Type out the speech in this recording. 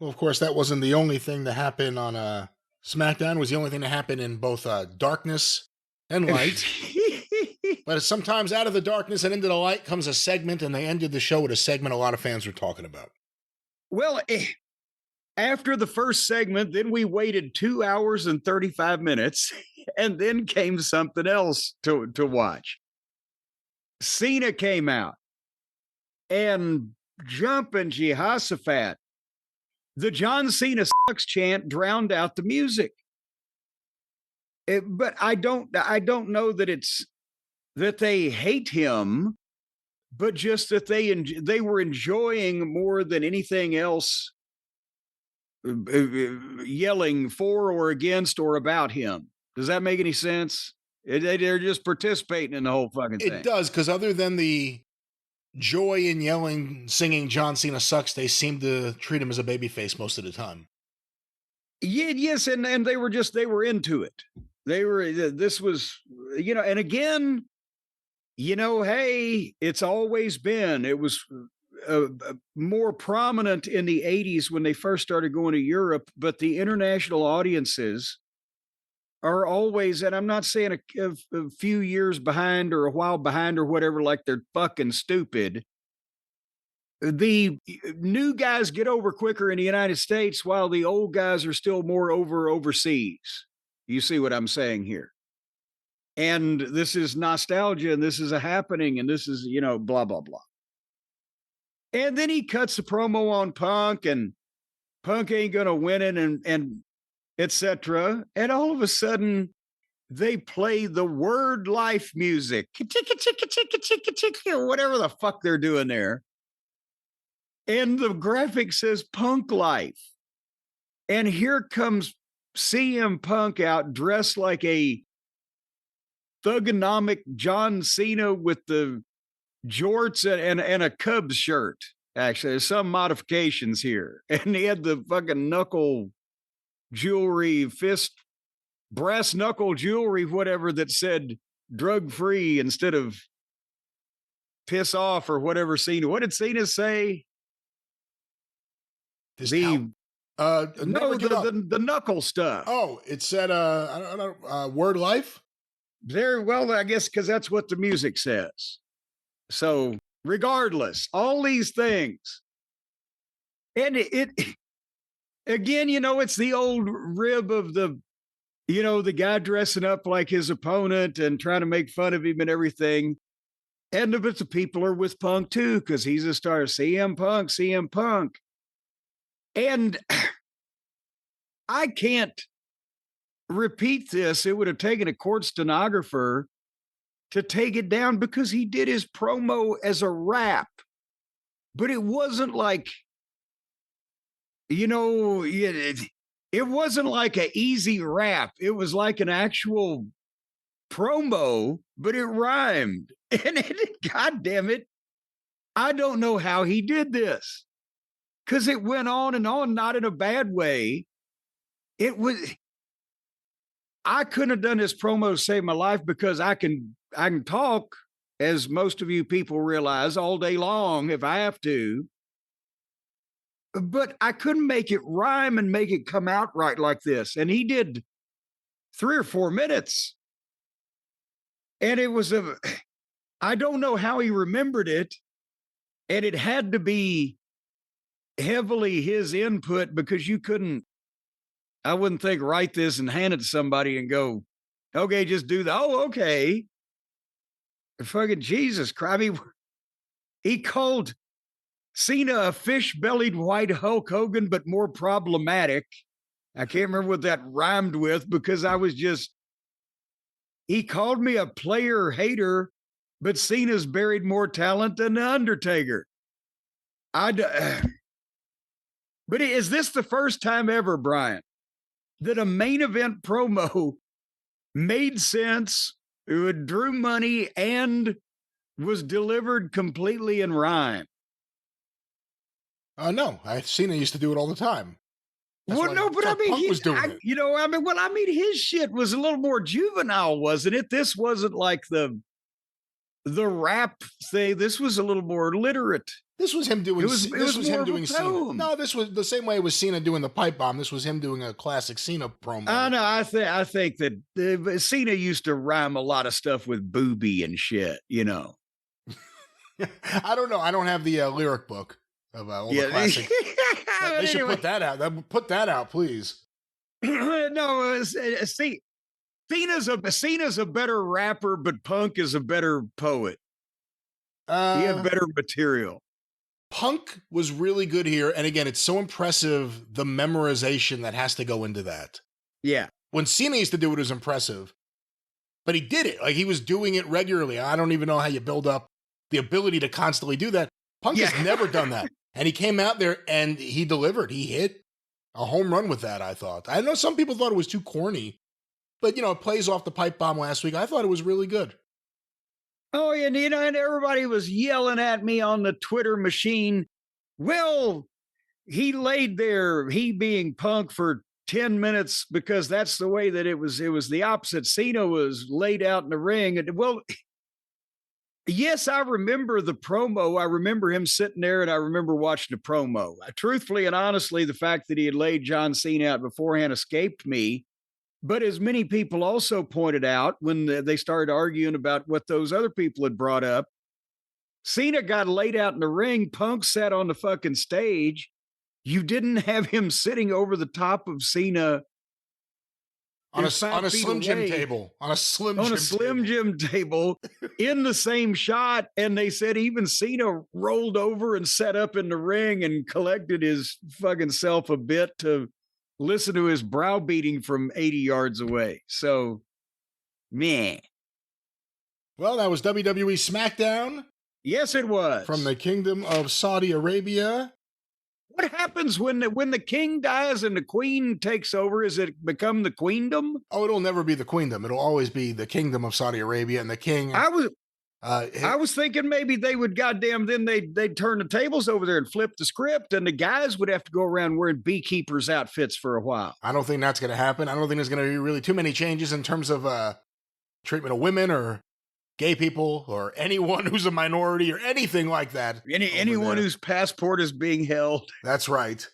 Well, of course, that wasn't the only thing to happen on SmackDown. It was the only thing to happen in both darkness and light. But sometimes out of the darkness and into the light comes a segment, and they ended the show with a segment a lot of fans were talking about. Well, after the first segment, then we waited 2 hours and 35 minutes, and then came something else to watch. Cena came out, and jumping Jehoshaphat, the John Cena sucks chant drowned out the music. But I don't know that it's that they hate him, but just that they were enjoying more than anything else yelling for or against or about him. Does that make any sense? They're just participating in the whole fucking thing. It does, because other than the joy in yelling, singing John Cena sucks, they seem to treat him as a babyface most of the time. Yeah, yes, and they were into it. This was, and again, hey, it's always been. It was more prominent in the 80s when they first started going to Europe, but the international audiences are always, and I'm not saying a few years behind or a while behind or whatever, like they're fucking stupid. The new guys get over quicker in the United States while the old guys are still more overseas. You see what I'm saying here? And this is nostalgia, and this is a happening, and this is, blah, blah, blah. And then he cuts the promo on Punk, and Punk ain't going to win it, and etc. And all of a sudden, they play the word life music, chicka, chicka, chicka, chicka, chicka, whatever the fuck they're doing there. And the graphic says Punk Life. And here comes CM Punk out dressed like a Thuganomic John Cena with the jorts and a Cubs shirt. Actually, there's some modifications here. And he had the fucking knuckle jewelry, brass knuckle jewelry, whatever, that said drug free instead of piss off or whatever Cena. What did Cena say? The knuckle stuff. Oh, it said I don't know, word life. Well, I guess because that's what the music says. So regardless, all these things. And it again, it's the old rib of the guy dressing up like his opponent and trying to make fun of him and everything. And the people are with Punk too, because he's a star. CM Punk. And I can't repeat this. It would have taken a court stenographer to take it down because he did his promo as a rap. But it wasn't like, it wasn't like an easy rap. It was like an actual promo, but it rhymed. And God damn it, I don't know how he did this. Because it went on and on, not in a bad way. I couldn't have done this promo to save my life because I can talk, as most of you people realize, all day long if I have to. But I couldn't make it rhyme and make it come out right like this. And he did 3 or 4 minutes. And it was I don't know how he remembered it. And it had to be heavily his input because I wouldn't think write this and hand it to somebody and go, okay, just do that. Oh, okay. Fucking Jesus Christ. He called Cena a fish-bellied white Hulk Hogan, but more problematic. I can't remember what that rhymed with because he called me a player hater, but Cena's buried more talent than The Undertaker. But is this the first time ever, Brian, that a main event promo made sense, it drew money, and was delivered completely in rhyme? No, Cena used to do it all the time. Punk was doing it. His shit was a little more juvenile, wasn't it? This wasn't like the rap thing, this was a little more literate. This was him doing. It was him more doing of a Cena. poem. No, this was the same way it was Cena doing the pipe bomb. This was him doing a classic Cena promo. No, I think that Cena used to rhyme a lot of stuff with booby and shit. You know. I don't know. I don't have the lyric book of all the classic. They should put that out. Put that out, please. No, see, Cena's a better rapper, but Punk is a better poet. He had better material. Punk was really good here. And again, it's so impressive, the memorization that has to go into that. Yeah. When Cena used to do it, it was impressive. But he did it. Like, he was doing it regularly. I don't even know how you build up the ability to constantly do that. Punk has never done that. And he came out there and he delivered. He hit a home run with that, I thought. I know some people thought it was too corny. But, it plays off the pipe bomb last week. I thought it was really good. Oh, and and everybody was yelling at me on the Twitter machine. Well, he laid there, he being Punk, for 10 minutes because that's the way that it was. It was the opposite. Cena was laid out in the ring. And well, yes, I remember the promo. I remember him sitting there and I remember watching the promo. Truthfully and honestly, the fact that he had laid John Cena out beforehand escaped me. But as many people also pointed out when they started arguing about what those other people had brought up, Cena got laid out in the ring. Punk sat on the fucking stage. You didn't have him sitting over the top of Cena on a Slim Jim table. On a Slim Jim table in the same shot. And they said even Cena rolled over and sat up in the ring and collected his fucking self a bit to listen to his browbeating from 80 yards away. So, meh. Well, that was WWE Smackdown. Yes, it was. From the Kingdom of Saudi Arabia. What happens when the king dies and the queen takes over? Is it become the queendom? Oh, it'll never be the queendom. It'll always be the Kingdom of Saudi Arabia, and the king. I was thinking maybe they would they'd turn the tables over there and flip the script, and the guys would have to go around wearing beekeepers' outfits for a while. I don't think that's going to happen. I don't think there's going to be really too many changes in terms of treatment of women or gay people or anyone who's a minority or anything like that. Anyone whose passport is being held. That's right.